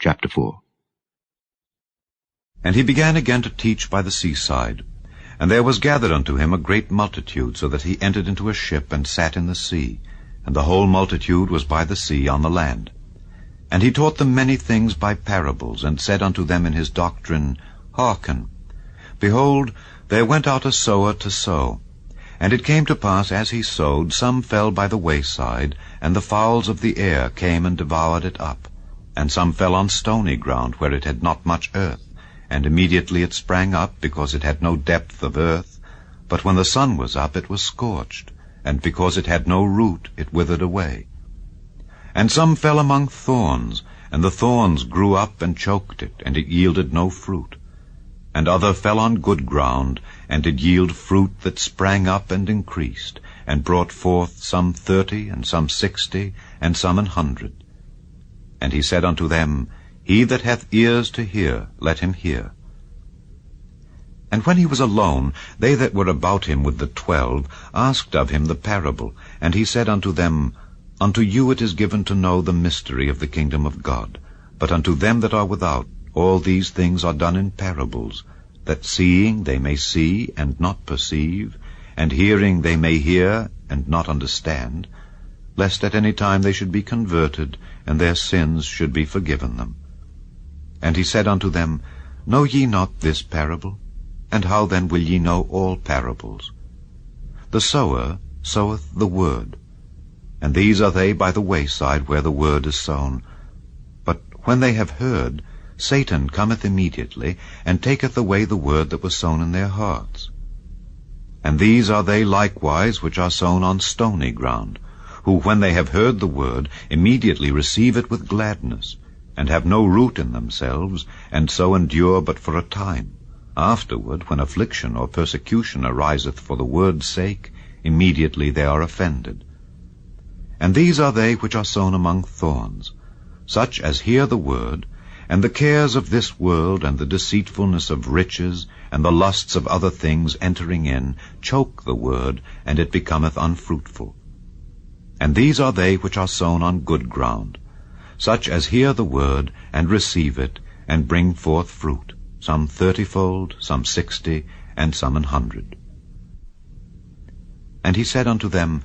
Chapter 4. And he began again to teach by the seaside. And there was gathered unto him a great multitude, so that he entered into a ship, and sat in the sea. And the whole multitude was by the sea on the land. And he taught them many things by parables, and said unto them in his doctrine, Hearken. Behold, there went out a sower to sow. And it came to pass, as he sowed, some fell by the wayside, and the fowls of the air came and devoured it up. And some fell on stony ground, where it had not much earth. And immediately it sprang up, because it had no depth of earth. But when the sun was up, it was scorched, and because it had no root, it withered away. And some fell among thorns, and the thorns grew up and choked it, and it yielded no fruit. And other fell on good ground, and did yield fruit that sprang up and increased, and brought forth some 30, and some 60, and some 100. And he said unto them, He that hath ears to hear, let him hear. And when he was alone, they that were about him with the 12 asked of him the parable. And he said unto them, Unto you it is given to know the mystery of the kingdom of God. But unto them that are without, all these things are done in parables, that seeing they may see and not perceive, and hearing they may hear and not understand, lest at any time they should be converted, and their sins should be forgiven them. And he said unto them, Know ye not this parable? And how then will ye know all parables? The sower soweth the word. And these are they by the wayside, where the word is sown. But when they have heard, Satan cometh immediately, and taketh away the word that was sown in their hearts. And these are they likewise which are sown on stony ground, who when they have heard the word, immediately receive it with gladness, and have no root in themselves, and so endure but for a time. Afterward, when affliction or persecution ariseth for the word's sake, immediately they are offended. And these are they which are sown among thorns, such as hear the word, and the cares of this world, and the deceitfulness of riches, and the lusts of other things entering in, choke the word, and it becometh unfruitful. And these are they which are sown on good ground, such as hear the word, and receive it, and bring forth fruit, some 30-fold, some 60, and some 100. And he said unto them,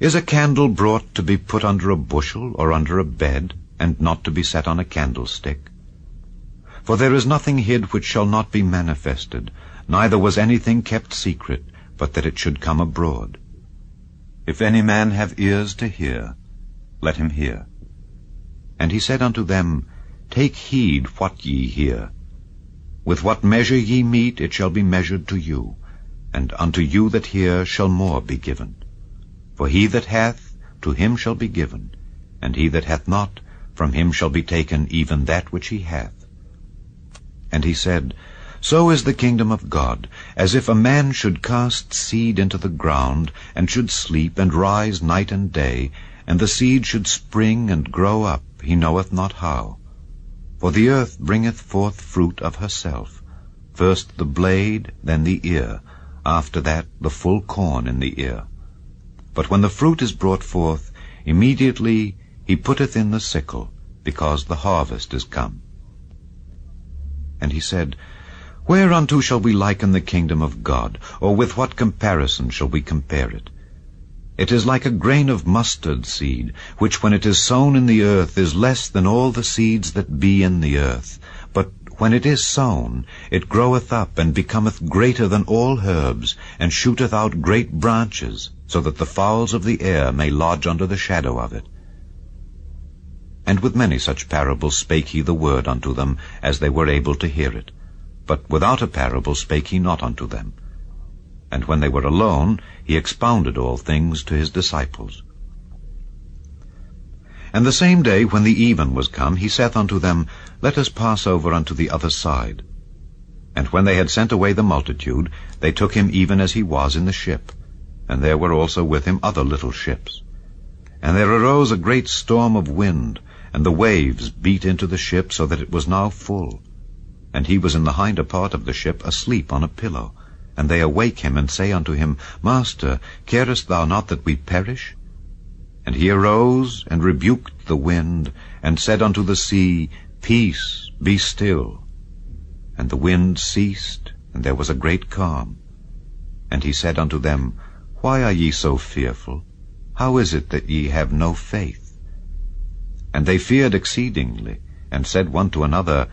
Is a candle brought to be put under a bushel, or under a bed, and not to be set on a candlestick? For there is nothing hid which shall not be manifested, neither was anything kept secret, but that it should come abroad. If any man have ears to hear, let him hear. And he said unto them, Take heed what ye hear. With what measure ye mete, it shall be measured to you, and unto you that hear shall more be given. For he that hath, to him shall be given, and he that hath not, from him shall be taken even that which he hath. And he said, So is the kingdom of God, as if a man should cast seed into the ground, and should sleep and rise night and day, and the seed should spring and grow up, he knoweth not how. For the earth bringeth forth fruit of herself, first the blade, then the ear, after that the full corn in the ear. But when the fruit is brought forth, immediately he putteth in the sickle, because the harvest is come. And he said, Whereunto shall we liken the kingdom of God, or with what comparison shall we compare it? It is like a grain of mustard seed, which when it is sown in the earth is less than all the seeds that be in the earth. But when it is sown, it groweth up, and becometh greater than all herbs, and shooteth out great branches, so that the fowls of the air may lodge under the shadow of it. And with many such parables spake he the word unto them, as they were able to hear it. But without a parable spake he not unto them. And when they were alone, he expounded all things to his disciples. And the same day, when the even was come, he saith unto them, Let us pass over unto the other side. And when they had sent away the multitude, they took him even as he was in the ship. And there were also with him other little ships. And there arose a great storm of wind, and the waves beat into the ship, so that it was now full. And he was in the hinder part of the ship, asleep on a pillow. And they awake him, and say unto him, Master, carest thou not that we perish? And he arose, and rebuked the wind, and said unto the sea, Peace, be still. And the wind ceased, and there was a great calm. And he said unto them, Why are ye so fearful? How is it that ye have no faith? And they feared exceedingly, and said one to another,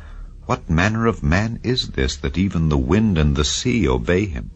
What manner of man is this, that even the wind and the sea obey him?